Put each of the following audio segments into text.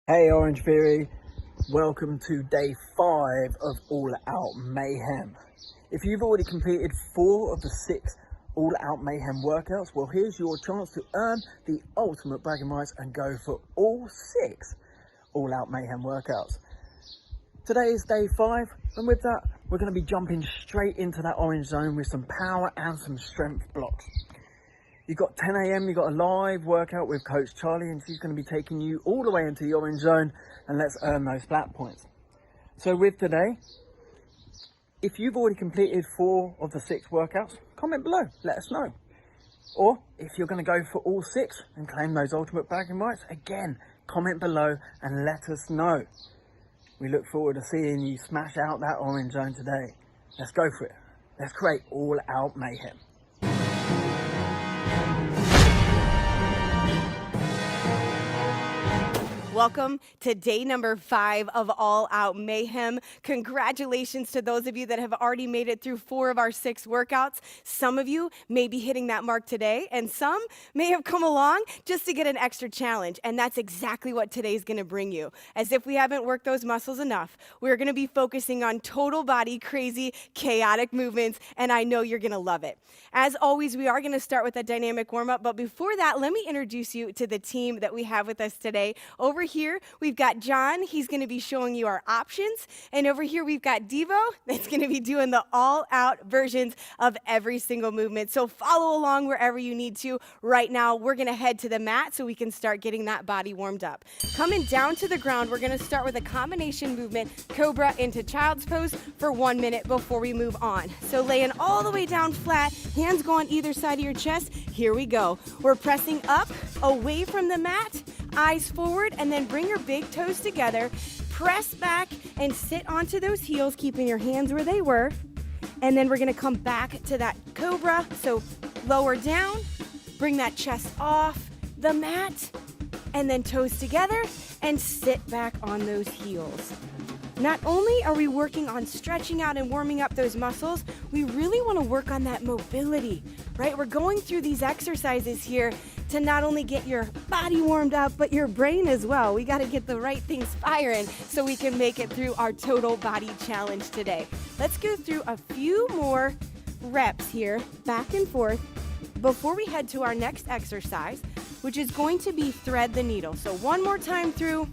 Hey Orangetheory, welcome to day 5 of All Out Mayhem. If you've already completed 4 of the 6 All Out Mayhem workouts, well here's your chance to earn the ultimate bragging rights and go for all 6 All Out Mayhem workouts. Today is day 5, and with that we're going to be jumping straight into that orange zone with some power and some strength blocks. You've got 10 a.m, you've got a live workout with Coach Charlie, and she's going to be taking you all the way into the orange zone, and let's earn those flat points. So with today, if you've already completed 4 of the 6 workouts, comment below, let us know. Or if you're going to go for all 6 and claim those ultimate bragging rights, again, comment below and let us know. We look forward to seeing you smash out that orange zone today. Let's go for it. Let's create All Out Mayhem. Welcome to day number 5 of All Out Mayhem. Congratulations to those of you that have already made it through 4 of our 6 workouts. Some of you may be hitting that mark today, and some may have come along just to get an extra challenge, and that's exactly what today's gonna bring you. As if we haven't worked those muscles enough, we're gonna be focusing on total body, crazy, chaotic movements, and I know you're gonna love it. As always, we are gonna start with a dynamic warm-up, but before that, let me introduce you to the team that we have with us today. Over here, we've got John. He's going to be showing you our options. And over here, we've got Devo that's going to be doing the all-out versions of every single movement. So follow along wherever you need to. Right now, we're going to head to the mat so we can start getting that body warmed up. Coming down to the ground, we're going to start with a combination movement, Cobra into Child's Pose for 1 minute before we move on. So laying all the way down flat, hands go on either side of your chest. Here we go. We're pressing up, away from the mat, eyes forward, and then bring your big toes together, press back and sit onto those heels, keeping your hands where they were. And then we're gonna come back to that Cobra. So lower down, bring that chest off the mat, and then toes together and sit back on those heels. Not only are we working on stretching out and warming up those muscles, we really wanna work on that mobility, right? We're going through these exercises here to not only get your body warmed up, but your brain as well. We gotta get the right things firing so we can make it through our total body challenge today. Let's go through a few more reps here, back and forth, before we head to our next exercise, which is going to be thread the needle. So one more time through,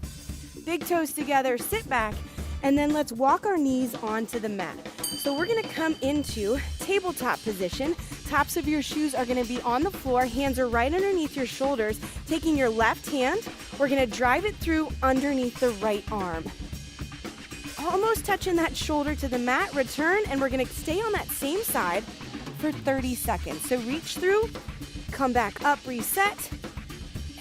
big toes together, sit back, and then let's walk our knees onto the mat. So we're gonna come into tabletop position. Tops of your shoes are gonna be on the floor, hands are right underneath your shoulders. Taking your left hand, we're gonna drive it through underneath the right arm. Almost touching that shoulder to the mat, return, and we're gonna stay on that same side for 30 seconds. So reach through, come back up, reset.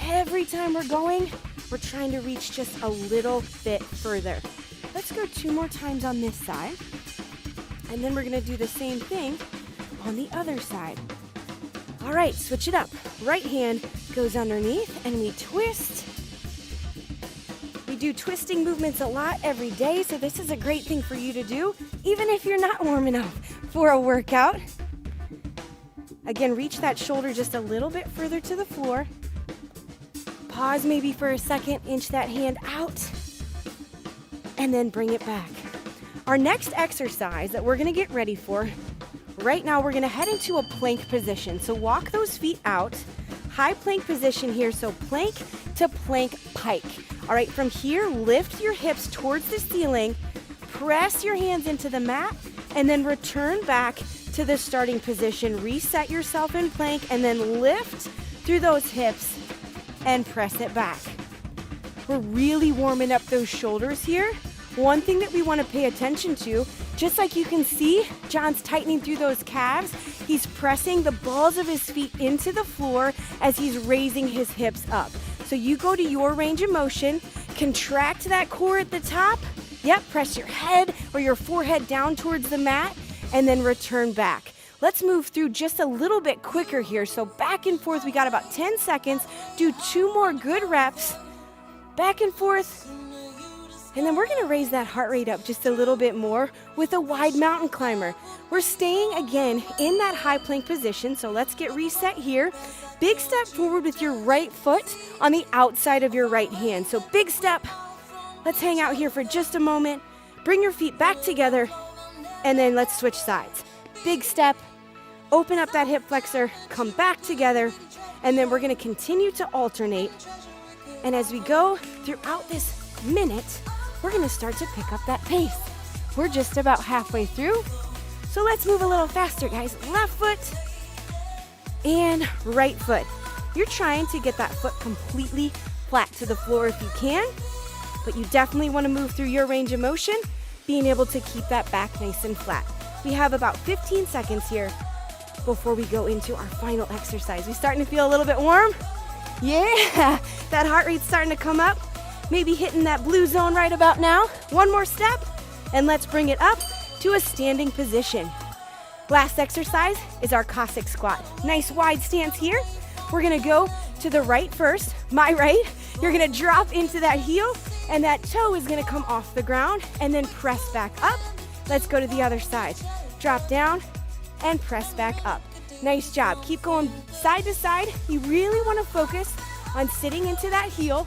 Every time we're going, we're trying to reach just a little bit further. Let's go 2 more times on this side. And then we're gonna do the same thing on the other side. All right, switch it up. Right hand goes underneath and we twist. We do twisting movements a lot every day, so this is a great thing for you to do, even if you're not warming up for a workout. Again, reach that shoulder just a little bit further to the floor. Pause maybe for a second, inch that hand out, and then bring it back. Our next exercise that we're gonna get ready for, right now we're gonna head into a plank position. So walk those feet out, high plank position here, so plank to plank pike. All right, from here, lift your hips towards the ceiling, press your hands into the mat, and then return back to the starting position. Reset yourself in plank, and then lift through those hips and press it back. We're really warming up those shoulders here. One thing that we want to pay attention to, just like you can see, John's tightening through those calves. He's pressing the balls of his feet into the floor as he's raising his hips up. So you go to your range of motion, contract that core at the top. Yep, press your head or your forehead down towards the mat, and then return back. Let's move through just a little bit quicker here. So back and forth, we got about 10 seconds. Do 2 more good reps. Back and forth. And then we're gonna raise that heart rate up just a little bit more with a wide mountain climber. We're staying again in that high plank position, so let's get reset here. Big step forward with your right foot on the outside of your right hand. So big step, Let's hang out here for just a moment. Bring your feet back together, and then let's switch sides. Big step, open up that hip flexor, come back together, and then we're gonna continue to alternate. And as we go throughout this minute, we're gonna start to pick up that pace. We're just about halfway through, so let's move a little faster, guys. Left foot and right foot. You're trying to get that foot completely flat to the floor if you can, but you definitely wanna move through your range of motion, being able to keep that back nice and flat. We have about 15 seconds here before we go into our final exercise. We starting to feel a little bit warm? Yeah, that heart rate's starting to come up. Maybe hitting that blue zone right about now. One more step, and let's bring it up to a standing position. Last exercise is our Cossack squat. Nice wide stance here. We're gonna go to the right first, my right. You're gonna drop into that heel, and that toe is gonna come off the ground, and then press back up. Let's go to the other side. Drop down and press back up. Nice job. Keep going side to side. You really want to focus on sitting into that heel.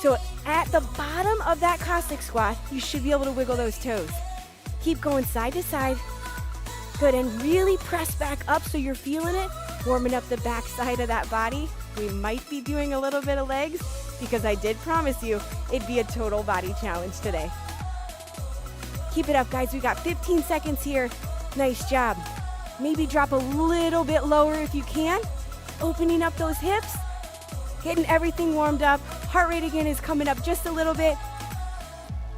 So at the bottom of that Cossack squat, you should be able to wiggle those toes. Keep going side to side. Good, and really press back up so you're feeling it, warming up the back side of that body. We might be doing a little bit of legs because I did promise you it'd be a total body challenge today. Keep it up, guys. We got 15 seconds here. Nice job. Maybe drop a little bit lower if you can. Opening up those hips, getting everything warmed up. Heart rate again is coming up just a little bit.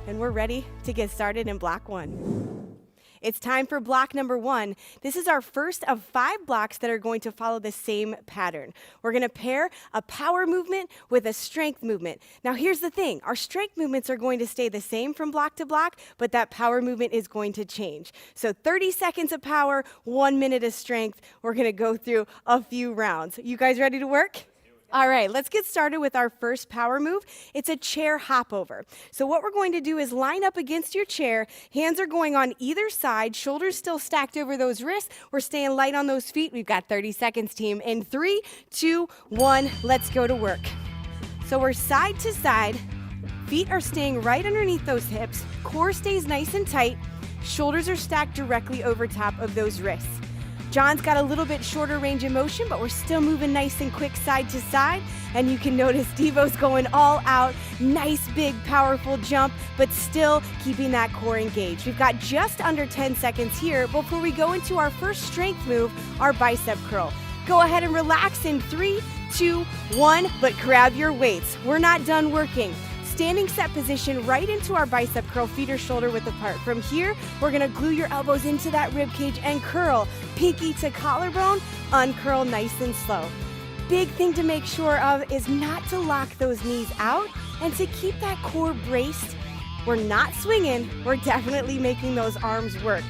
And we're ready to get started in block one. It's time for block number one. This is our first of 5 blocks that are going to follow the same pattern. We're gonna pair a power movement with a strength movement. Now here's the thing, our strength movements are going to stay the same from block to block, but that power movement is going to change. So 30 seconds of power, 1 minute of strength. We're gonna go through a few rounds. You guys ready to work? All right, let's get started with our first power move. It's a chair hop over. So what we're going to do is line up against your chair. Hands are going on either side, shoulders still stacked over those wrists. We're staying light on those feet. We've got 30 seconds, team. In 3, 2, 1, let's go to work. So we're side to side. Feet are staying right underneath those hips. Core stays nice and tight. Shoulders are stacked directly over top of those wrists. John's got a little bit shorter range of motion, but we're still moving nice and quick side to side. And you can notice Devo's going all out. Nice, big, powerful jump, but still keeping that core engaged. We've got just under 10 seconds here before we go into our first strength move, our bicep curl. Go ahead and relax in 3, 2, 1, but grab your weights. We're not done working. Standing set position right into our bicep curl, feet are shoulder width apart. From here, we're gonna glue your elbows into that rib cage and curl. Pinky to collarbone, uncurl nice and slow. Big thing to make sure of is not to lock those knees out and to keep that core braced. We're not swinging, we're definitely making those arms work.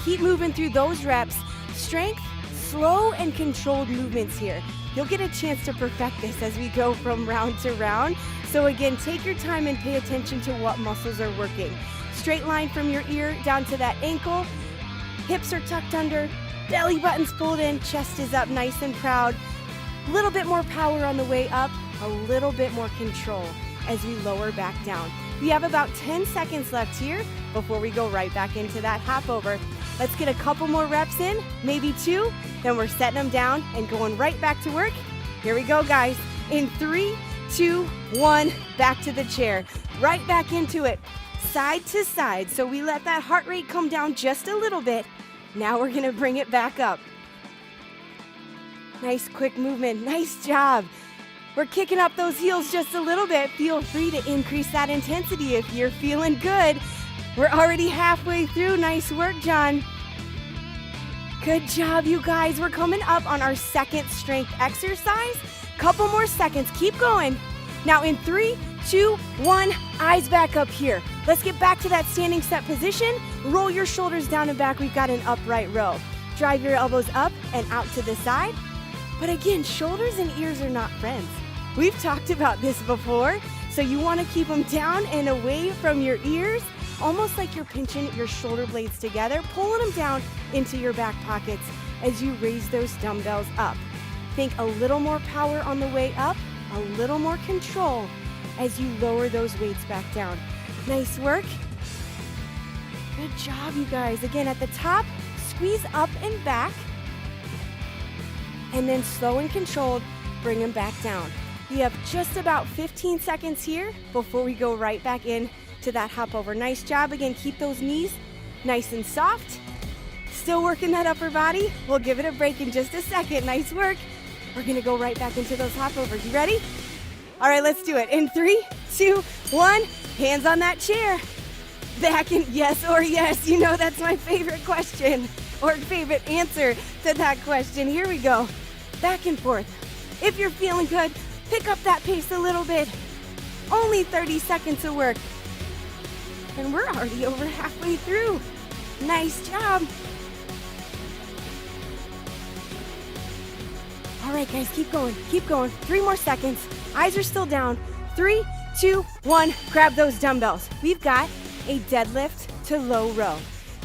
Keep moving through those reps. Strength, slow and controlled movements here. You'll get a chance to perfect this as we go from round to round. So again, take your time and pay attention to what muscles are working. Straight line from your ear down to that ankle. Hips are tucked under, belly button's pulled in, chest is up nice and proud. A little bit more power on the way up, a little bit more control as we lower back down. We have about 10 seconds left here before we go right back into that hop over. Let's get a couple more reps in, maybe 2, then we're setting them down and going right back to work. Here we go, guys. In 3, 2, 1, back to the chair. Right back into it, side to side. So we let that heart rate come down just a little bit. Now we're gonna bring it back up. Nice quick movement, nice job. We're kicking up those heels just a little bit. Feel free to increase that intensity if you're feeling good. We're already halfway through. Nice work, John. Good job, you guys. We're coming up on our second strength exercise. Couple more seconds, keep going. Now in 3, 2, 1, eyes back up here. Let's get back to that standing set position. Roll your shoulders down and back. We've got an upright row. Drive your elbows up and out to the side. But again, shoulders and ears are not friends. We've talked about this before, so you want to keep them down and away from your ears, almost like you're pinching your shoulder blades together, pulling them down into your back pockets as you raise those dumbbells up. Think a little more power on the way up, a little more control as you lower those weights back down. Nice work. Good job, you guys. Again, at the top, squeeze up and back. And then slow and controlled, bring them back down. We have just about 15 seconds here before we go right back in to that hop over. Nice job. Again, keep those knees nice and soft. Still working that upper body. We'll give it a break in just a second. Nice work. We're gonna go right back into those hop overs. You ready? All right, let's do it. In 3, 2, 1, hands on that chair. Back in yes or yes. You know that's my favorite question or favorite answer to that question. Here we go. Back and forth. If you're feeling good, pick up that pace a little bit. Only 30 seconds of work. And we're already over halfway through. Nice job. All right, guys, keep going, keep going. 3 more seconds. Eyes are still down. 3, 2, 1, grab those dumbbells. We've got a deadlift to low row.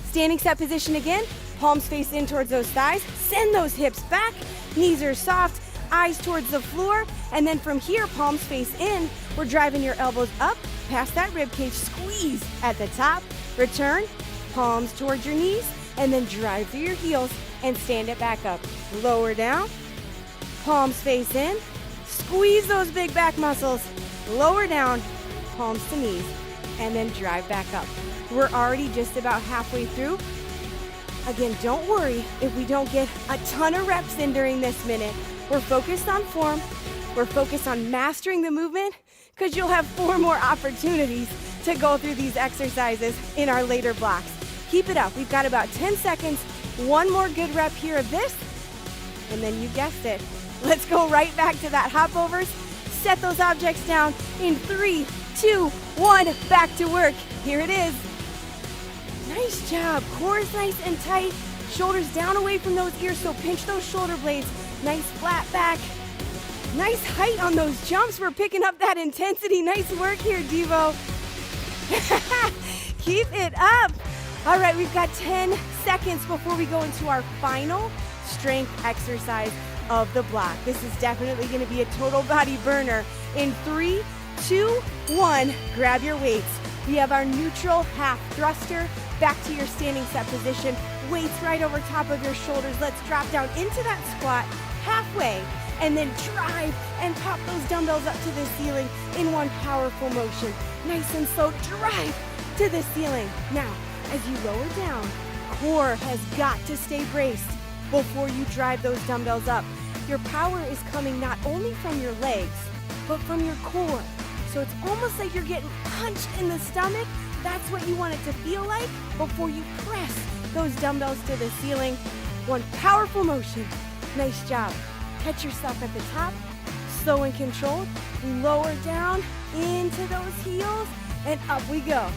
Standing set position again, palms face in towards those thighs. Send those hips back, knees are soft, eyes towards the floor. And then from here, palms face in, we're driving your elbows up, past that rib cage, squeeze at the top, return, palms towards your knees, and then drive through your heels and stand it back up. Lower down, palms face in, squeeze those big back muscles, lower down, palms to knees, and then drive back up. We're already just about halfway through. Again, don't worry if we don't get a ton of reps in during this minute. We're focused on form. We're focused on mastering the movement because you'll have 4 more opportunities to go through these exercises in our later blocks. Keep it up. We've got about 10 seconds. 1 more good rep here of this, and then you guessed it. Let's go right back to that hop overs. Set those objects down in 3, 2, 1, back to work. Here it is. Nice job. Core is nice and tight. Shoulders down away from those ears, so pinch those shoulder blades. Nice flat back. Nice height on those jumps. We're picking up that intensity. Nice work here, Devo. Keep it up. All right, we've got 10 seconds before we go into our final strength exercise of the block. This is definitely going to be a total body burner. In 3, 2, 1, grab your weights. We have our neutral half thruster. Back to your standing set position. Weights right over top of your shoulders. Let's drop down into that squat halfway and then drive and pop those dumbbells up to the ceiling in one powerful motion. Nice and slow, drive to the ceiling. Now, as you lower down, core has got to stay braced before you drive those dumbbells up. Your power is coming not only from your legs, but from your core. So it's almost like you're getting punched in the stomach. That's what you want it to feel like before you press those dumbbells to the ceiling. One powerful motion. Nice job. Catch yourself at the top, slow and controlled. Lower down into those heels, and up we go.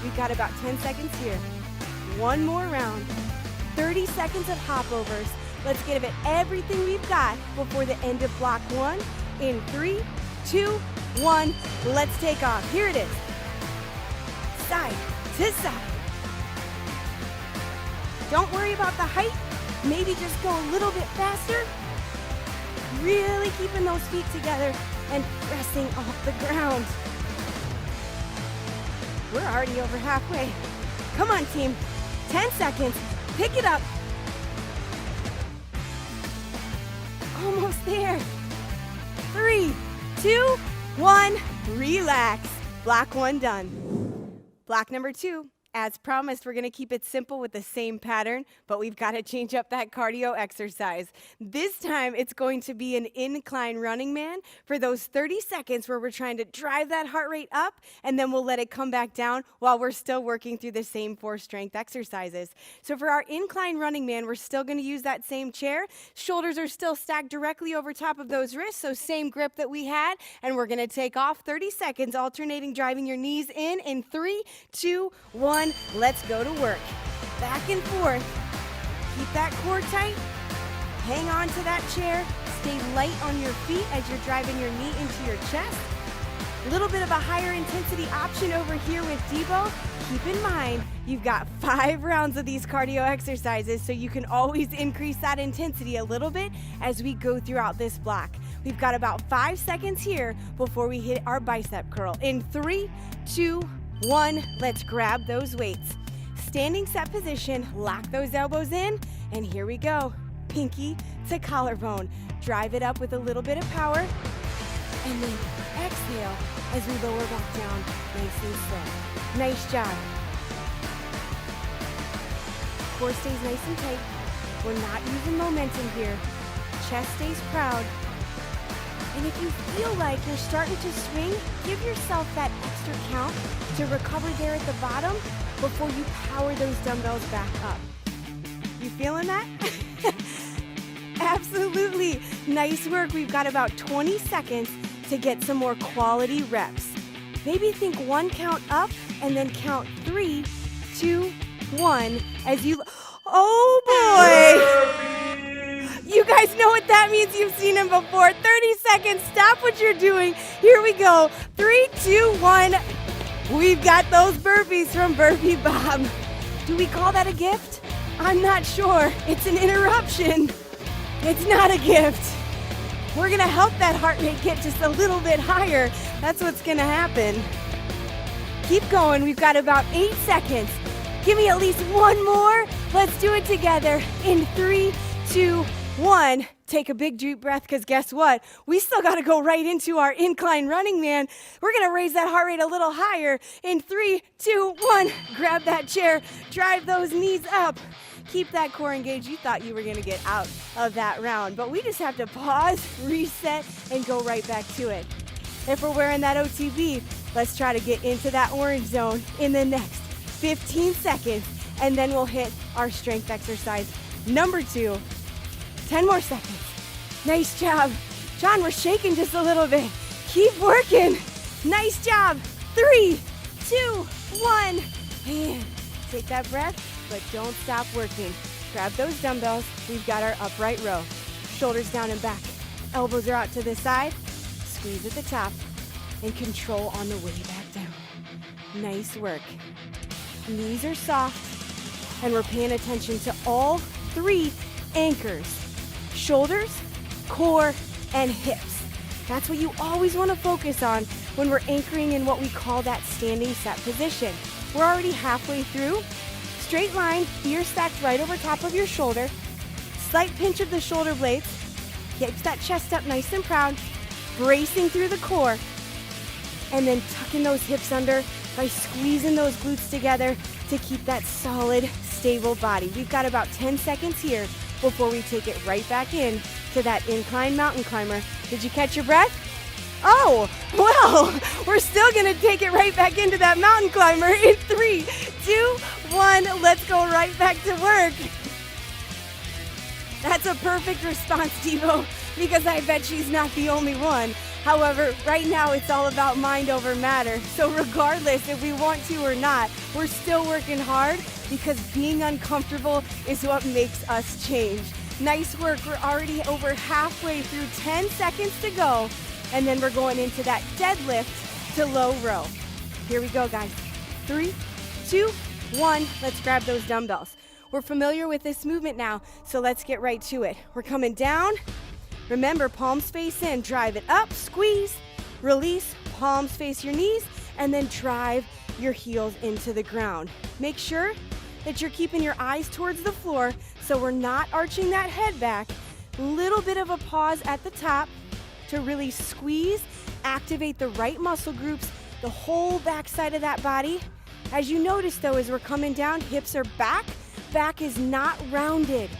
We've got about 10 seconds here. 1 more round. 30 seconds of hop overs. Let's give it everything we've got before the end of block 1. In 3, 2, 1, let's take off. Here it is. Side to side. Don't worry about the height. Maybe just go a little bit faster. Really keeping those feet together and pressing off the ground. We're already over halfway. Come on, team. 10 seconds. Pick it up. Almost there. 3, 2, 1, relax. Block 1 done. Block number 2. As promised, we're going to keep it simple with the same pattern, but we've got to change up that cardio exercise. This time, it's going to be an incline running man for those 30 seconds where we're trying to drive that heart rate up, and then we'll let it come back down while we're still working through the same 4 strength exercises. So for our incline running man, we're still going to use that same chair. Shoulders are still stacked directly over top of those wrists, so same grip that we had, and we're going to take off 30 seconds, alternating driving your knees in 3, 2, 1. Let's go to work. Back and forth. Keep that core tight. Hang on to that chair. Stay light on your feet as you're driving your knee into your chest. A little bit of a higher intensity option over here with Debo. Keep in mind, you've got 5 rounds of these cardio exercises, so you can always increase that intensity a little bit as we go throughout this block. We've got about 5 seconds here before we hit our bicep curl. In 3, 2, 1. Let's grab those weights. Standing set position, lock those elbows in, and here we go. Pinky to collarbone. Drive it up with a little bit of power, and then exhale as we lower back down nice and slow. Nice job. Core stays nice and tight. We're not using momentum here. Chest stays proud. And if you feel like you're starting to swing, give yourself that extra count to recover there at the bottom before you power those dumbbells back up. You feeling that? Absolutely. Nice work. We've got about 20 seconds to get some more quality reps. Maybe think 1 count up and then count 3, 2, 1 as you... Oh boy! You guys know what that means. You've seen him before. 30 seconds. Stop what you're doing. Here we go. 3, 2, 1. We've got those burpees from Burpee Bob. Do we call that a gift? I'm not sure. It's an interruption. It's not a gift. We're going to help that heart rate get just a little bit higher. That's what's going to happen. Keep going. We've got about 8 seconds. Give me at least one more. Let's do it together in 3, 2, 1. Take a big deep breath, because guess what? We still got to go right into our incline running, man. We're going to raise that heart rate a little higher in 3, 2, 1. Grab that chair. Drive those knees up. Keep that core engaged. You thought you were going to get out of that round, but we just have to pause, reset, and go right back to it. If we're wearing that OTV, let's try to get into that orange zone in the next 15 seconds, and then we'll hit our strength exercise number 2. 10 more seconds. Nice job. John, we're shaking just a little bit. Keep working. Nice job. 3, 2, 1. And take that breath, but don't stop working. Grab those dumbbells. We've got our upright row. Shoulders down and back. Elbows are out to the side. Squeeze at the top and control on the way back down. Nice work. Knees are soft, and we're paying attention to all 3 anchors. Shoulders, core, and hips. That's what you always want to focus on when we're anchoring in what we call that standing set position. We're already halfway through. Straight line, ear stacked right over top of your shoulder. Slight pinch of the shoulder blades. Get that chest up nice and proud. Bracing through the core. And then tucking those hips under by squeezing those glutes together to keep that solid, stable body. We've got about 10 seconds here before we take it right back in to that incline mountain climber. Did you catch your breath? Oh, well, we're still gonna take it right back into that mountain climber in 3, 2, 1. Let's go right back to work. That's a perfect response, Devo, because I bet she's not the only one. However, right now it's all about mind over matter. So regardless if we want to or not, we're still working hard, because being uncomfortable is what makes us change. Nice work. We're already over halfway through. 10 seconds to go. And then we're going into that deadlift to low row. Here we go, guys. 3, 2, 1. Let's grab those dumbbells. We're familiar with this movement now, so let's get right to it. We're coming down. Remember, palms face in. Drive it up, squeeze, release, palms face your knees, and then drive your heels into the ground. Make sure that you're keeping your eyes towards the floor so we're not arching that head back. Little bit of a pause at the top to really squeeze, activate the right muscle groups, the whole back side of that body. As you notice though, as we're coming down, hips are back, back is not rounded.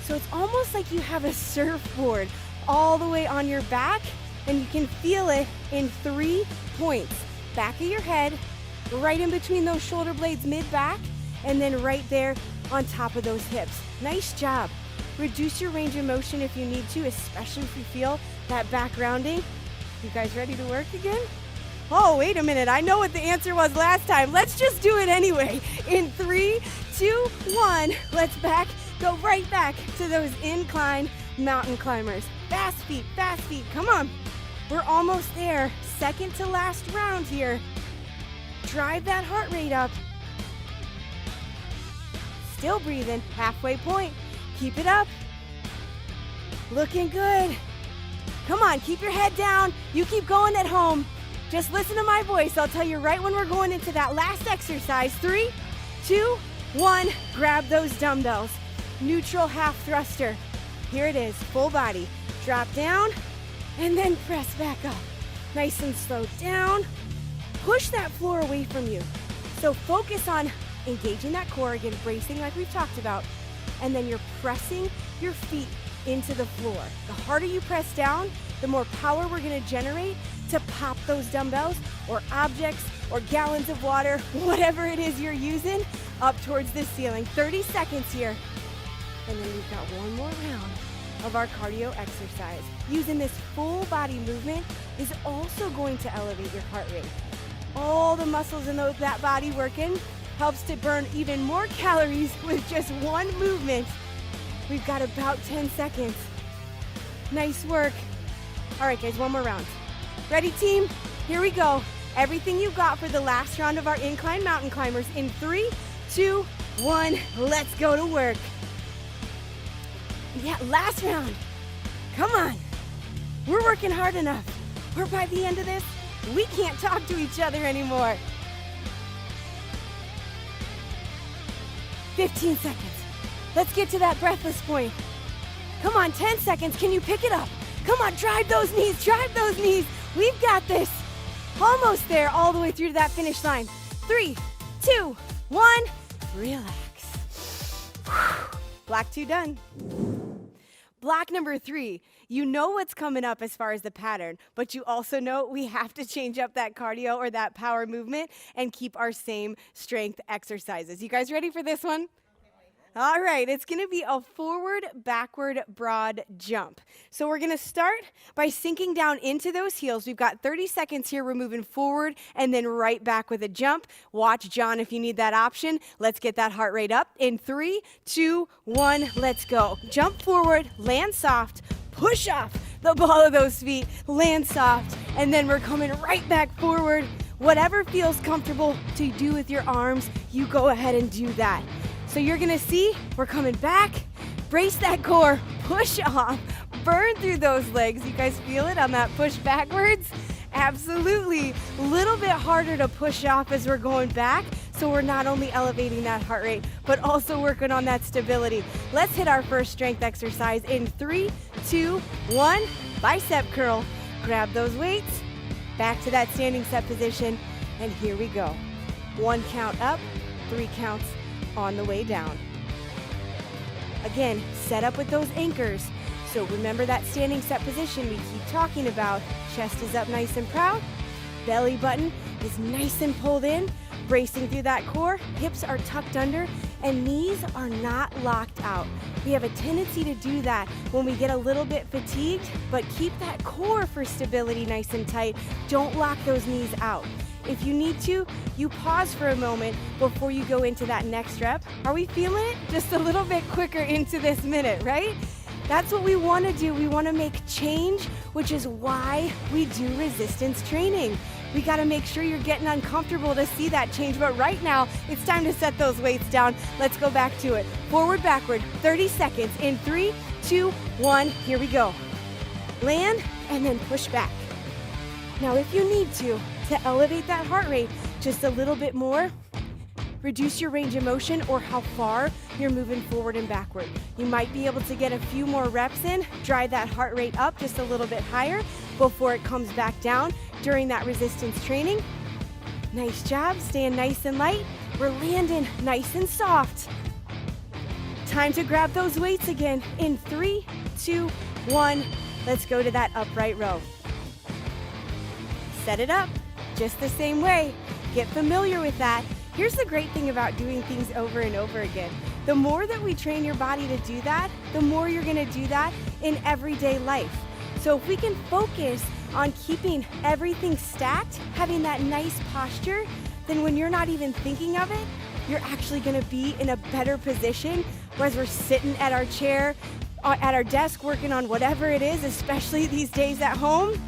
So it's almost like you have a surfboard all the way on your back, and you can feel it in 3 points. Back of your head, right in between those shoulder blades mid-back, and then right there on top of those hips. Nice job. Reduce your range of motion if you need to, especially if you feel that back rounding. You guys ready to work again? Oh, wait a minute. I know what the answer was last time. Let's just do it anyway. In 3, 2, 1, let's go right back to those incline mountain climbers. Fast feet, come on. We're almost there. Second to last round here. Drive that heart rate up. Still breathing, halfway point. Keep it up. Looking good. Come on, keep your head down. You keep going at home. Just listen to my voice. I'll tell you right when we're going into that last exercise. 3, 2, 1. Grab those dumbbells. Neutral half thruster. Here it is, full body. Drop down and then press back up. Nice and slow down. Push that floor away from you. So focus on engaging that core, again, bracing like we've talked about, and then you're pressing your feet into the floor. The harder you press down, the more power we're gonna generate to pop those dumbbells or objects or gallons of water, whatever it is you're using, up towards the ceiling. 30 seconds here. And then we've got one more round of our cardio exercise. Using this full body movement is also going to elevate your heart rate. All the muscles in that body working helps to burn even more calories with just one movement. We've got about 10 seconds. Nice work. All right, guys, one more round. Ready, team? Here we go. Everything you got for the last round of our incline mountain climbers in 3, 2, 1. Let's go to work. Yeah, last round. Come on. We're working hard enough. We're by the end of this, we can't talk to each other anymore. 15 seconds. Let's get to that breathless point. Come on, 10 seconds. Can you pick it up? Come on, drive those knees, drive those knees. We've got this. Almost there, all the way through to that finish line. 3, 2, 1. Relax. Block 2 done. Block number 3, you know what's coming up as far as the pattern, but you also know we have to change up that cardio or that power movement and keep our same strength exercises. You guys ready for this one? All right, it's gonna be a forward, backward, broad jump. So we're gonna start by sinking down into those heels. We've got 30 seconds here. We're moving forward and then right back with a jump. Watch John if you need that option. Let's get that heart rate up. In 3, 2, 1, let's go. Jump forward, land soft, push off the ball of those feet, land soft, and then we're coming right back forward. Whatever feels comfortable to do with your arms, you go ahead and do that. So you're gonna see, we're coming back, brace that core, push off, burn through those legs. You guys feel it on that push backwards? Absolutely. A little bit harder to push off as we're going back, so we're not only elevating that heart rate, but also working on that stability. Let's hit our first strength exercise in 3, 2, 1, bicep curl. Grab those weights, back to that standing set position, and here we go. 1 count up, 3 counts on the way down. Again, set up with those anchors. So remember that standing set position we keep talking about. Chest is up nice and proud. Belly button is nice and pulled in. Bracing through that core. Hips are tucked under and knees are not locked out. We have a tendency to do that when we get a little bit fatigued, but keep that core for stability nice and tight. Don't lock those knees out. If you need to, you pause for a moment before you go into that next rep. Are we feeling it? Just a little bit quicker into this minute, right? That's what we want to do. We want to make change, which is why we do resistance training. We got to make sure you're getting uncomfortable to see that change. But right now, it's time to set those weights down. Let's go back to it. Forward, backward, 30 seconds. In 3, 2, 1, here we go. Land and then push back. Now, if you need to elevate that heart rate just a little bit more, reduce your range of motion or how far you're moving forward and backward. You might be able to get a few more reps in, drive that heart rate up just a little bit higher before it comes back down during that resistance training. Nice job, staying nice and light. We're landing nice and soft. Time to grab those weights again. In 3, 2, 1, let's go to that upright row. Set it up just the same way. Get familiar with that. Here's the great thing about doing things over and over again. The more that we train your body to do that, the more you're gonna do that in everyday life. So if we can focus on keeping everything stacked, having that nice posture, then when you're not even thinking of it, you're actually gonna be in a better position as we're sitting at our chair, at our desk, working on whatever it is, especially these days at home,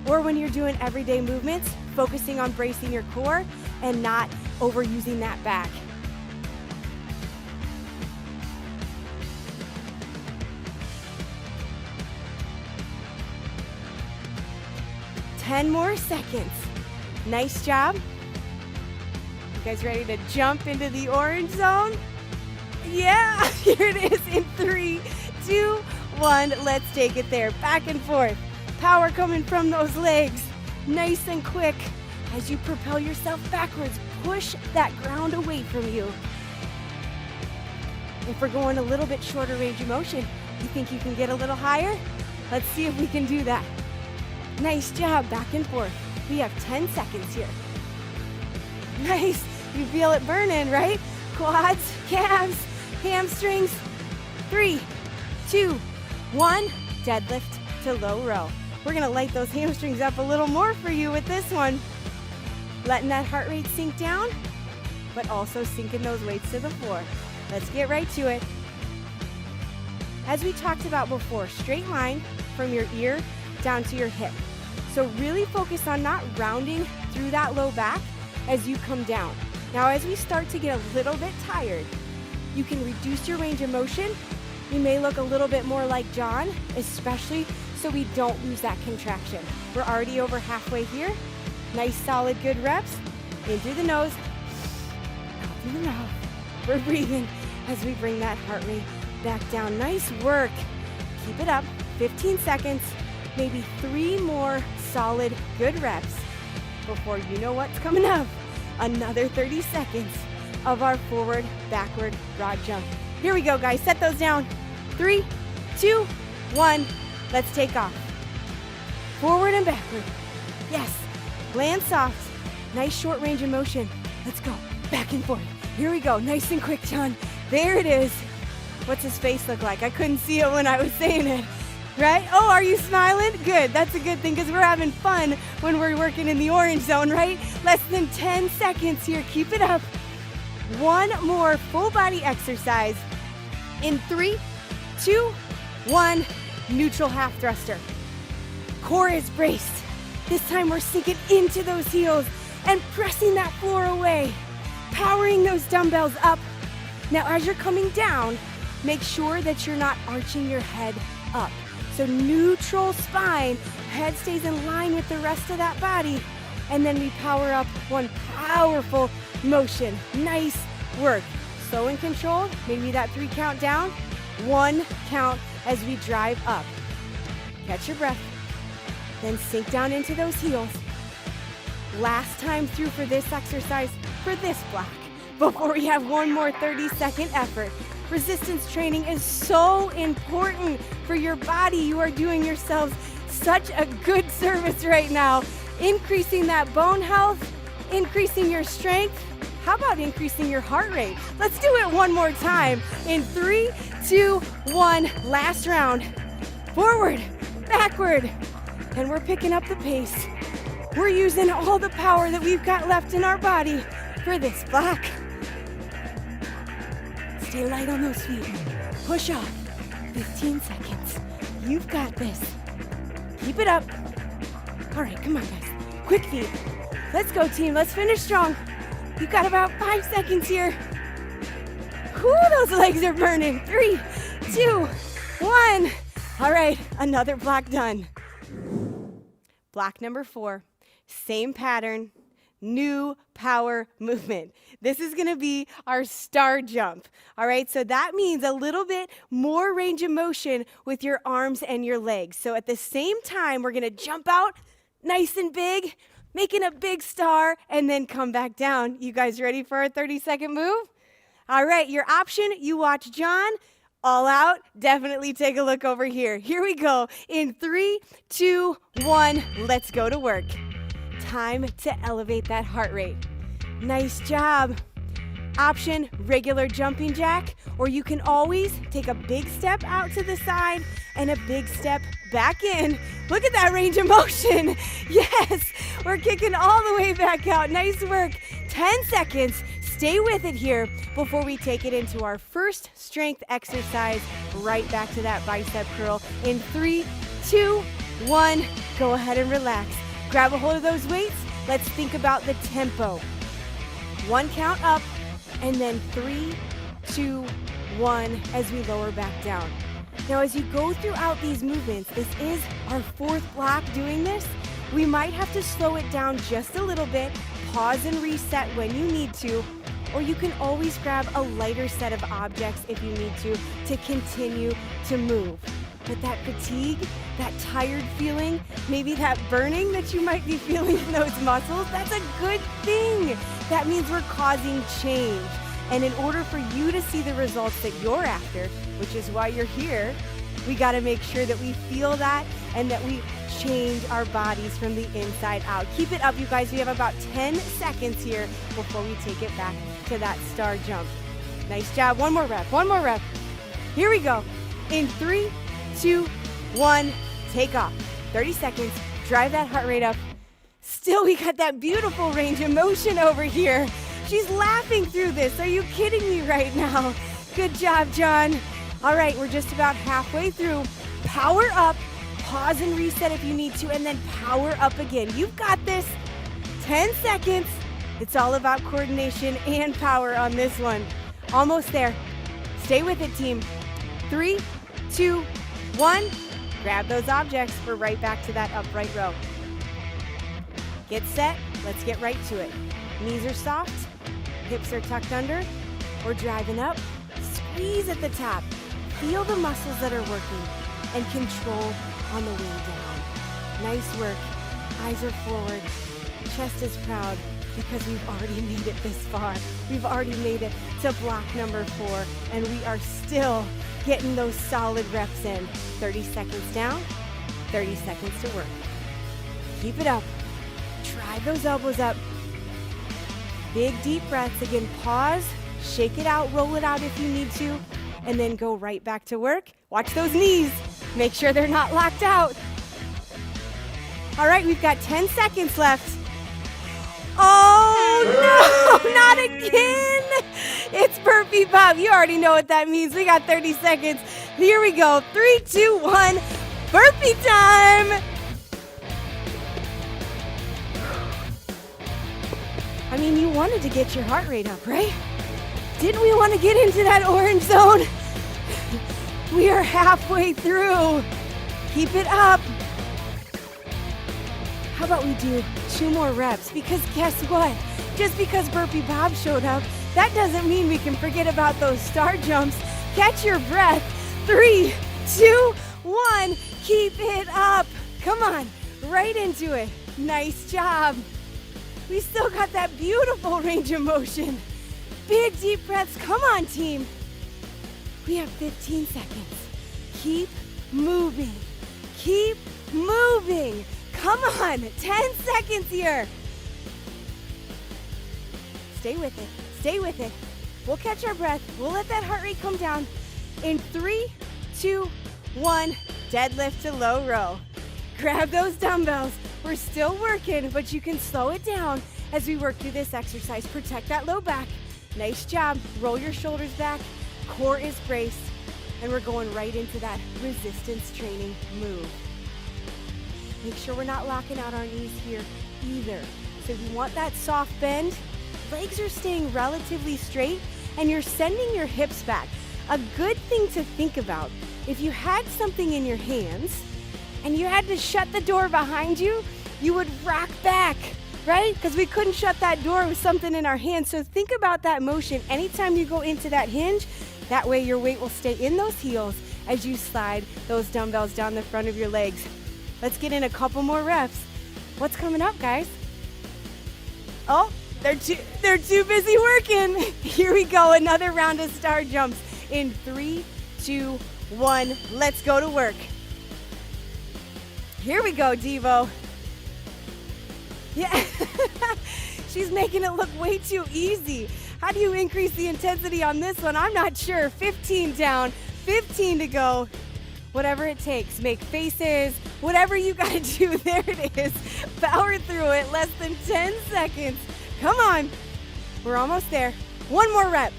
or when you're doing everyday movements, focusing on bracing your core and not overusing that back. 10 more seconds. Nice job. You guys ready to jump into the orange zone? Yeah, here it is in 3, 2, 1. Let's take it there. Back and forth. Power coming from those legs. Nice and quick. As you propel yourself backwards, push that ground away from you. If we're going a little bit shorter range of motion, you think you can get a little higher? Let's see if we can do that. Nice job, back and forth. We have 10 seconds here. Nice, you feel it burning, right? Quads, calves, hamstrings. 3, 2, 1, deadlift to low row. We're gonna light those hamstrings up a little more for you with this one. Letting that heart rate sink down, but also sinking those weights to the floor. Let's get right to it. As we talked about before, straight line from your ear down to your hip. So really focus on not rounding through that low back as you come down. Now, as we start to get a little bit tired, you can reduce your range of motion. You may look a little bit more like John, especially so we don't lose that contraction. We're already over halfway here. Nice, solid, good reps. In through the nose, out through the mouth. We're breathing as we bring that heart rate back down. Nice work. Keep it up. 15 seconds, maybe 3 more solid, good reps before you know what's coming up. Another 30 seconds of our forward, backward, broad jump. Here we go, guys. Set those down. 3, 2, 1. Let's take off. Forward and backward. Yes. Land soft. Nice short range of motion. Let's go. Back and forth. Here we go. Nice and quick, John. There it is. What's his face look like? I couldn't see it when I was saying it. Right? Oh, are you smiling? Good. That's a good thing because we're having fun when we're working in the orange zone, right? Less than 10 seconds here. Keep it up. One more full body exercise. In 3, 2, 1. Neutral half thruster. Core is braced. This time we're sinking into those heels and pressing that floor away. Powering those dumbbells up. Now as you're coming down, make sure that you're not arching your head up. So neutral spine, head stays in line with the rest of that body. And then we power up one powerful motion. Nice work. Slow and controlled, maybe that 3 count down, 1 count as we drive up. Catch your breath, then sink down into those heels. Last time through for this exercise, for this block, before we have one more 30-second effort. Resistance training is so important for your body. You are doing yourselves such a good service right now. Increasing that bone health, increasing your strength. How about increasing your heart rate? Let's do it one more time. In 3, 2, 1, last round. Forward, backward, and we're picking up the pace. We're using all the power that we've got left in our body for this block. Stay light on those feet. Push off. 15 seconds. You've got this. Keep it up. All right, come on, guys. Quick feet. Let's go, team. Let's finish strong. You've got about 5 seconds here. Whew, those legs are burning. 3, 2, 1. All right, another block done. Block number 4. Same pattern. New power movement. This is going to be our star jump. All right, so that means a little bit more range of motion with your arms and your legs. So at the same time, we're going to jump out nice and big, making a big star, and then come back down. You guys ready for our 30-second move? All right, your option, you watch John. All out, definitely take a look over here. Here we go. In 3, 2, 1, let's go to work. Time to elevate that heart rate. Nice job. Option, regular jumping jack, or you can always take a big step out to the side and a big step back in. Look at that range of motion. Yes, we're kicking all the way back out. Nice work. 10 seconds. Stay with it here before we take it into our first strength exercise, right back to that bicep curl. In 3, 2, 1, go ahead and relax. Grab a hold of those weights. Let's think about the tempo. 1 count up, and then 3, 2, 1 as we lower back down. Now, as you go throughout these movements, this is our 4th block doing this. We might have to slow it down just a little bit, pause and reset when you need to, or you can always grab a lighter set of objects if you need to continue to move. But that fatigue, that tired feeling, maybe that burning that you might be feeling in those muscles, that's a good thing. That means we're causing change. And in order for you to see the results that you're after, which is why you're here, we got to make sure that we feel that and that we change our bodies from the inside out. Keep it up, you guys. We have about 10 seconds here before we take it back to that star jump. Nice job. One more rep. One more rep. Here we go. In 3, 2, 1, take off. 30 seconds. Drive that heart rate up. Still, we got that beautiful range of motion over here. She's laughing through this. Are you kidding me right now? Good job, John. All right, we're just about halfway through. Power up. Pause and reset if you need to, and then power up again. You've got this. 10 seconds. It's all about coordination and power on this one. Almost there. Stay with it, team. 3, 2, 1. Grab those objects. We're right back to that upright row. Get set. Let's get right to it. Knees are soft. Hips are tucked under. We're driving up. Squeeze at the top. Feel the muscles that are working and control on the way down. Nice work. Eyes are forward. Chest is proud because we've already made it this far. We've already made it to block number 4, and we are still getting those solid reps in. 30 seconds down, 30 seconds to work. Keep it up. Drive those elbows up. Big deep breaths. Again, pause, shake it out, roll it out if you need to, and then go right back to work. Watch those knees. Make sure they're not locked out. All right, we've got 10 seconds left. Oh, no, not again. It's burpee pop. You already know what that means. We got 30 seconds. Here we go. 3, 2, 1. Burpee time. I mean, you wanted to get your heart rate up, right? Didn't we want to get into that orange zone? We are halfway through. Keep it up. How about we do 2 more reps? Because guess what? Just because Burpee Bob showed up, that doesn't mean we can forget about those star jumps. Catch your breath. 3, 2, 1. Keep it up. Come on, right into it. Nice job. We still got that beautiful range of motion. Big deep breaths. Come on, team. We have 15 seconds. Keep moving. Keep moving. Come on. 10 seconds here. Stay with it. Stay with it. We'll catch our breath. We'll let that heart rate come down. In 3, 2, 1, deadlift to low row. Grab those dumbbells. We're still working, but you can slow it down as we work through this exercise. Protect that low back. Nice job. Roll your shoulders back. Core is braced. And we're going right into that resistance training move. Make sure we're not locking out our knees here either. So if you want that soft bend, legs are staying relatively straight and you're sending your hips back. A good thing to think about, if you had something in your hands and you had to shut the door behind you, you would rock back, right? Because we couldn't shut that door with something in our hands. So think about that motion anytime you go into that hinge. That way your weight will stay in those heels as you slide those dumbbells down the front of your legs. Let's get in a couple more reps. What's coming up, guys? Oh, they're too busy working. Here we go, another round of star jumps. In 3, 2, 1, let's go to work. Here we go, Devo. Yeah, she's making it look way too easy. How do you increase the intensity on this one? I'm not sure. 15 down, 15 to go. Whatever it takes, make faces, whatever you gotta do, there it is. Power through it, less than 10 seconds. Come on, we're almost there. One more rep.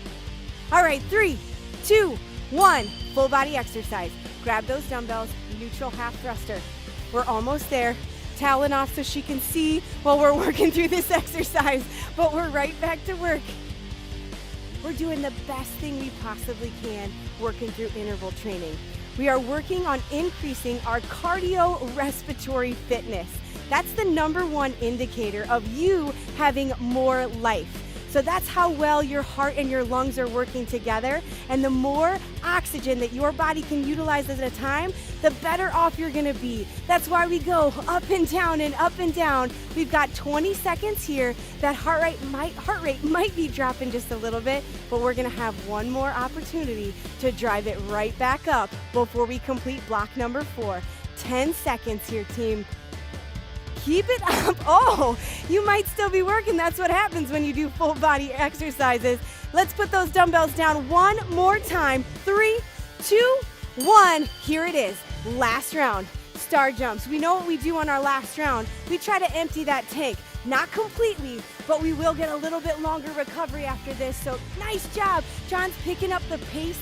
All right, 3, 2, 1, full body exercise. Grab those dumbbells, neutral half thruster. We're almost there. Towel off so she can see while we're working through this exercise, but we're right back to work. We're doing the best thing we possibly can, working through interval training. we are working on increasing our cardiorespiratory fitness. That's the #1 indicator of you having more life. So that's how well your heart and your lungs are working together. And the more oxygen that your body can utilize at a time, the better off you're gonna be. That's why we go up and down and up and down. We've got 20 seconds here. That heart rate might be dropping just a little bit, but we're gonna have one more opportunity to drive it right back up before we complete block number 4. 10 seconds here, team. Keep it up. Oh, you might still be working. That's what happens when you do full body exercises. Let's put those dumbbells down one more time. 3, 2, 1. Here it is. Last round. Star jumps. We know what we do on our last round. We try to empty that tank. Not completely, but we will get a little bit longer recovery after this. So nice job. John's picking up the pace.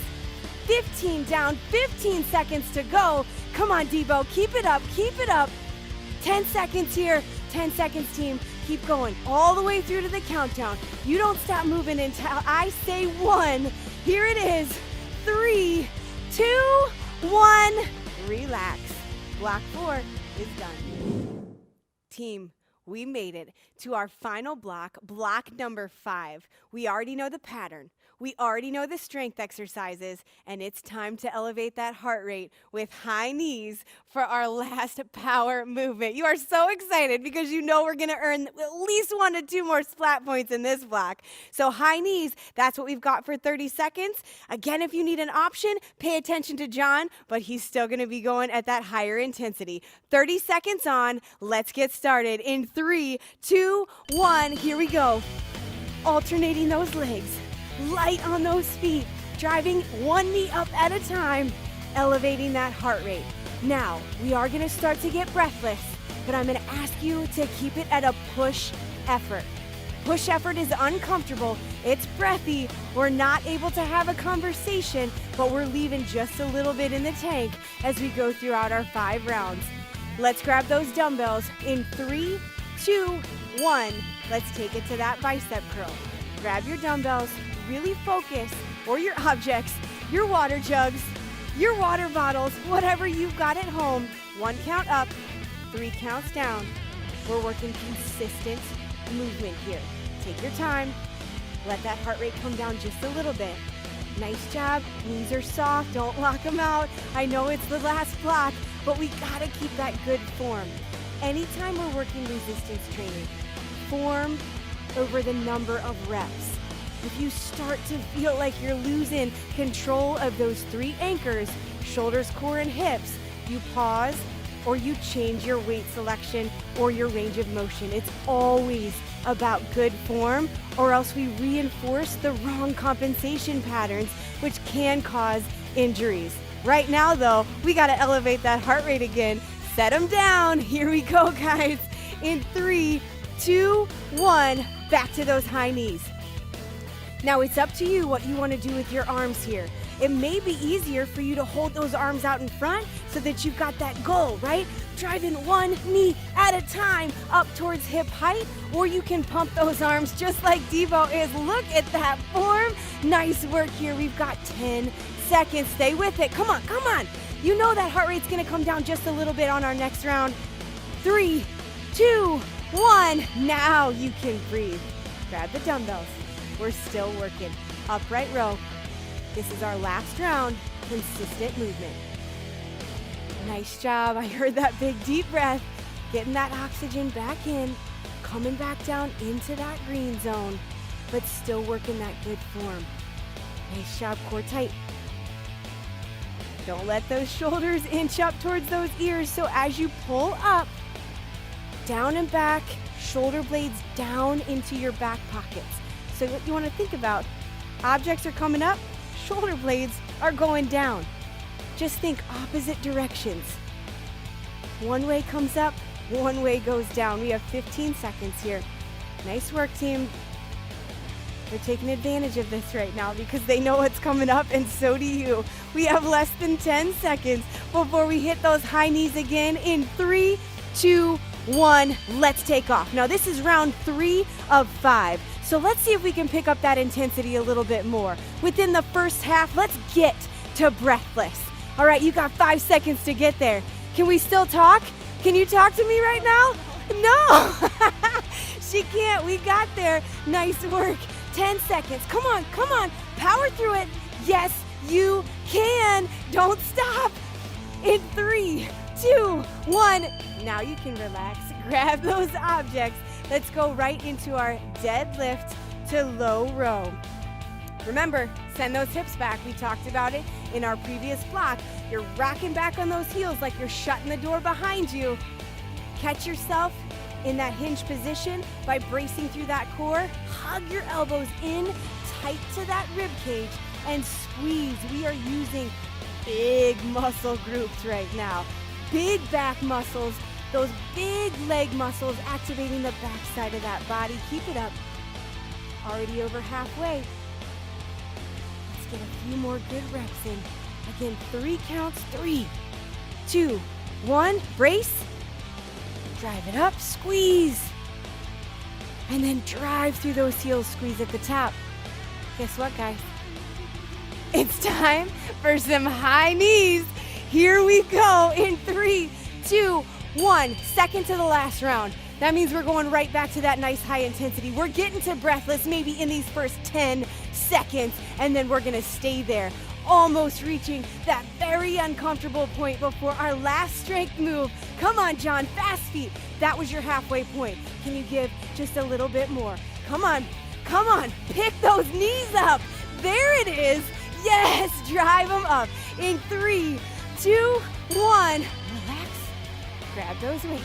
15 down, 15 seconds to go. Come on, Debo. Keep it up. Keep it up. 10 seconds here. 10 seconds, team. Keep going all the way through to the countdown. You don't stop moving until I say 1. Here it is. 3, 2, 1. Relax. Block 4 is done. Team, we made it to our final block, block number 5. We already know the pattern. We already know the strength exercises, and it's time to elevate that heart rate with high knees for our last power movement. You are so excited because you know we're going to earn at least 1 to 2 more splat points in this block. So high knees, that's what we've got for 30 seconds. Again, if you need an option, pay attention to John, but he's still going to be going at that higher intensity. 30 seconds on. Let's get started in 3, 2, 1. Here we go. Alternating those legs. Light on those feet, driving one knee up at a time, elevating that heart rate. Now, we are gonna start to get breathless, but I'm gonna ask you to keep it at a push effort. Push effort is uncomfortable, it's breathy, we're not able to have a conversation, but we're leaving just a little bit in the tank as we go throughout our 5 rounds. Let's grab those dumbbells in 3, 2, 1. Let's take it to that bicep curl. Grab your dumbbells. Really focus, or your objects, your water jugs, your water bottles, whatever you've got at home. 1 count up, 3 counts down. We're working consistent movement here. Take your time. Let that heart rate come down just a little bit. Nice job. Knees are soft. Don't lock them out. I know it's the last block, but we gotta keep that good form. Anytime we're working resistance training, form over the number of reps. If you start to feel like you're losing control of those 3 anchors, shoulders, core, and hips, you pause or you change your weight selection or your range of motion. It's always about good form, or else we reinforce the wrong compensation patterns, which can cause injuries. Right now, though, we got to elevate that heart rate again. Set them down. Here we go, guys. In 3, 2, 1, back to those high knees. Now it's up to you what you want to do with your arms here. It may be easier for you to hold those arms out in front so that you've got that goal, right? Driving 1 knee at a time up towards hip height, or you can pump those arms just like Devo is. Look at that form. Nice work here. We've got 10 seconds. Stay with it. Come on, come on. You know that heart rate's going to come down just a little bit on our next round. 3, 2, 1. Now you can breathe. Grab the dumbbells. We're still working. Upright row. This is our last round. Consistent movement. Nice job. I heard that big deep breath. Getting that oxygen back in. Coming back down into that green zone. But still working that good form. Nice job. Core tight. Don't let those shoulders inch up towards those ears. So as you pull up, down and back, shoulder blades down into your back pockets. So what you want to think about, objects are coming up, shoulder blades are going down. Just think opposite directions. One way comes up, one way goes down. We have 15 seconds here. Nice work, team. They're taking advantage of this right now because they know what's coming up, and so do you. We have less than 10 seconds before we hit those high knees again in 3, 2, 1. Let's take off. Now this is round 3 of 5. So let's see if we can pick up that intensity a little bit more. Within the first half, let's get to breathless. All right, you got 5 seconds to get there. Can we still talk? Can you talk to me right now? No, she can't. We got there. Nice work. 10 seconds. Come on, come on. Power through it. Yes, you can. Don't stop. In 3, 2, 1. Now you can relax. Grab those objects. Let's go right into our deadlift to low row. Remember, send those hips back. We talked about it in our previous block. You're rocking back on those heels like you're shutting the door behind you. Catch yourself in that hinge position by bracing through that core. Hug your elbows in tight to that rib cage and squeeze. We are using big muscle groups right now. Big back muscles, those big leg muscles activating the back side of that body. Keep it up. Already over halfway. Let's get a few more good reps in. Again, 3 counts. 3, 2, 1. Brace. Drive it up, squeeze. And then drive through those heels, squeeze at the top. Guess what, guys? It's time for some high knees. Here we go in 3, 2, 1. Second to the last round. That means we're going right back to that nice high intensity. We're getting to breathless maybe in these first 10 seconds, and then we're gonna stay there, almost reaching that very uncomfortable point before our last strength move. Come on, John, fast feet. That was your halfway point. Can you give just a little bit more? Come on, come on, pick those knees up. There it is. Yes, drive them up. In 3, 2, 1. Relax, grab those weights.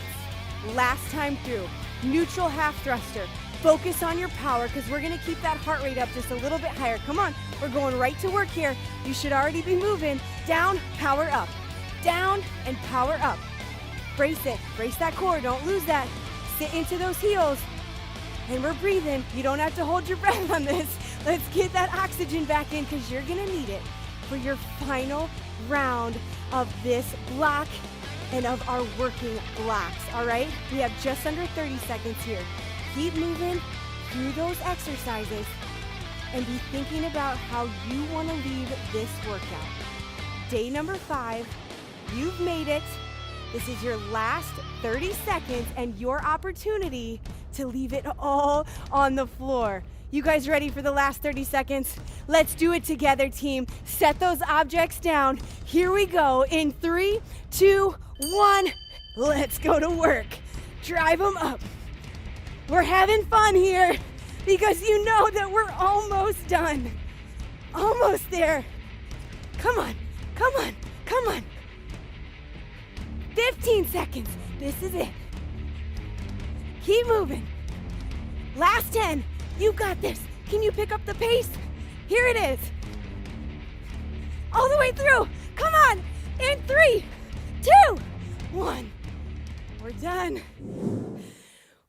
Last time through, neutral half thruster. Focus on your power because we're gonna keep that heart rate up just a little bit higher. Come on, we're going right to work here. You should already be moving. Down, power up. Down and power up. Brace it, brace that core, don't lose that. Sit into those heels. And we're breathing. You don't have to hold your breath on this. Let's get that oxygen back in because you're gonna need it for your final round of this block and of our working blocks, all right? We have just under 30 seconds here. Keep moving through those exercises and be thinking about how you want to leave this workout. Day number 5, you've made it. This is your last 30 seconds and your opportunity to leave it all on the floor. You guys ready for the last 30 seconds? Let's do it together, team. Set those objects down. Here we go in 3, 2, 1. Let's go to work. Drive them up. We're having fun here because you know that we're almost done. Almost there. Come on, come on, come on. 15 seconds. This is it. Keep moving. Last 10. You got this. Can you pick up the pace? Here it is. All the way through. Come on. In 3, 2, 1. We're done.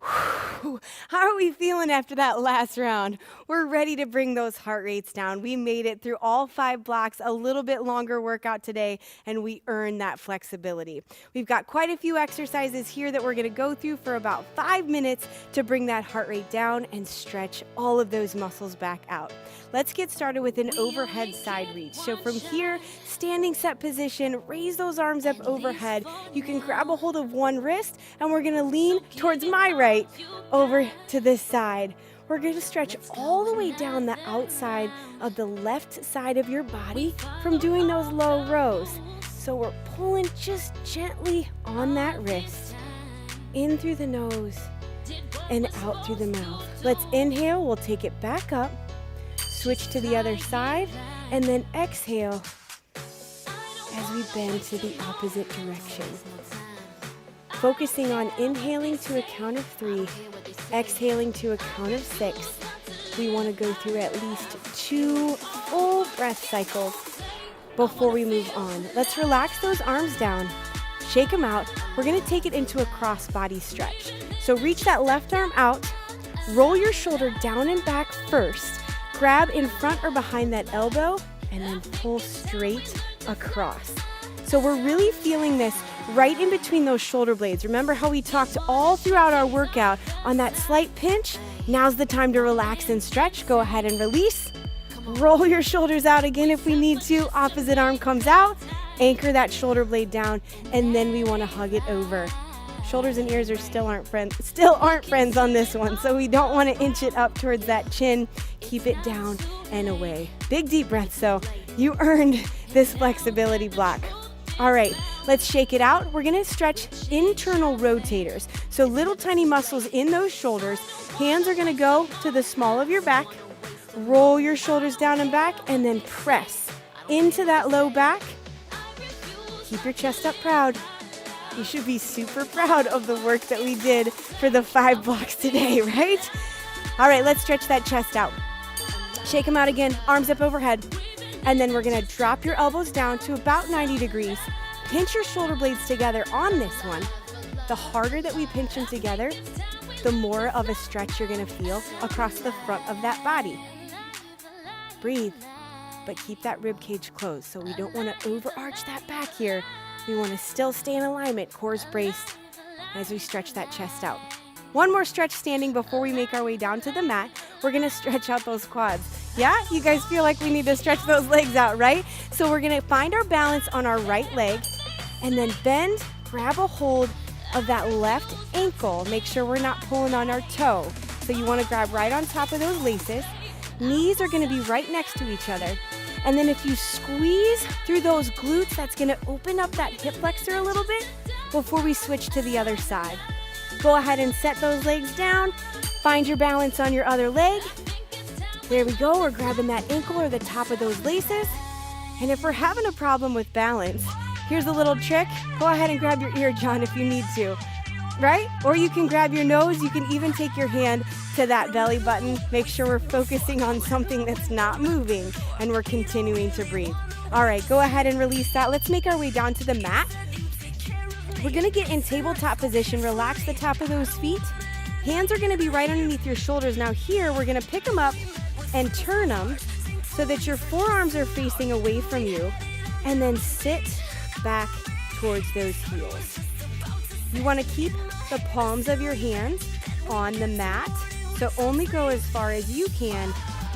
Whew. How are we feeling after that last round? We're ready to bring those heart rates down. We made it through all 5 blocks, a little bit longer workout today, and we earned that flexibility. We've got quite a few exercises here that we're going to go through for about 5 minutes to bring that heart rate down and stretch all of those muscles back out. Let's get started with an overhead side reach. So from here, standing set position, raise those arms up overhead. You can grab a hold of one wrist, and we're going to lean towards my right over to this side. We're going to stretch all the way down the outside of the left side of your body from doing those low rows. So we're pulling just gently on that wrist, in through the nose and out through the mouth. Let's inhale, we'll take it back up, switch to the other side, and then exhale as we bend to the opposite direction. Focusing on inhaling to a count of 3, exhaling to a count of 6. We want to go through at least 2 full breath cycles before we move on. Let's relax those arms down, shake them out. We're going to take it into a cross body stretch. So reach that left arm out, roll your shoulder down and back first, grab in front or behind that elbow, and then pull straight across. So we're really feeling this right in between those shoulder blades. Remember how we talked all throughout our workout on that slight pinch? Now's the time to relax and stretch. Go ahead and release. Roll your shoulders out again if we need to. Opposite arm comes out, Anchor that shoulder blade down, and then we want to hug it over. Shoulders and ears still aren't friends on this one, so we don't want to inch it up towards that chin. Keep it down and away. Big deep breaths, so you earned this flexibility block. All right, let's shake it out. We're gonna stretch internal rotators. So little tiny muscles in those shoulders. Hands are gonna go to the small of your back. Roll your shoulders down and back, and then press into that low back. Keep your chest up proud. You should be super proud of the work that we did for the 5 blocks today, right? All right, let's stretch that chest out. Shake them out again, arms up overhead. And then we're gonna drop your elbows down to about 90 degrees. Pinch your shoulder blades together on this one. The harder that we pinch them together, the more of a stretch you're gonna feel across the front of that body. Breathe, but keep that rib cage closed. So we don't wanna overarch that back here. We wanna still stay in alignment, core's braced as we stretch that chest out. One more stretch standing before we make our way down to the mat. We're gonna stretch out those quads. Yeah, you guys feel like we need to stretch those legs out, right? So we're gonna find our balance on our right leg and then bend, grab a hold of that left ankle. Make sure we're not pulling on our toe. So you wanna grab right on top of those laces. Knees are gonna be right next to each other. And then if you squeeze through those glutes, that's gonna open up that hip flexor a little bit before we switch to the other side. Go ahead and set those legs down. Find your balance on your other leg. There we go, we're grabbing that ankle or the top of those laces. And if we're having a problem with balance, here's a little trick. Go ahead and grab your ear, John, if you need to, right? Or you can grab your nose. You can even take your hand to that belly button. Make sure we're focusing on something that's not moving and we're continuing to breathe. All right, go ahead and release that. Let's make our way down to the mat. We're gonna get in tabletop position. Relax the top of those feet. Hands are gonna be right underneath your shoulders. Now here, we're gonna pick them up and turn them so that your forearms are facing away from you, and then sit back towards those heels. You want to keep the palms of your hands on the mat, so only go as far as you can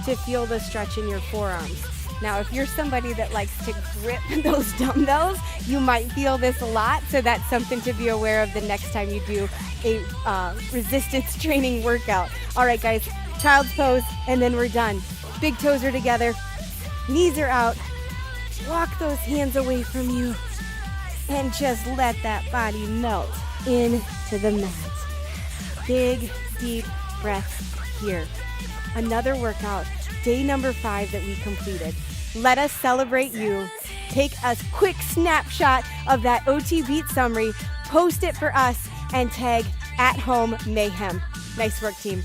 to feel the stretch in your forearms. Now, if you're somebody that likes to grip those dumbbells, you might feel this a lot, so that's something to be aware of the next time you do a resistance training workout. All right, guys, child's pose, and then we're done. Big toes are together, knees are out. Walk those hands away from you, and just let that body melt into the mat. Big, deep breaths here. Another workout, day number 5 that we completed. Let us celebrate you. Take a quick snapshot of that OT beat summary, post it for us, and tag At Home Mayhem. Nice work, team.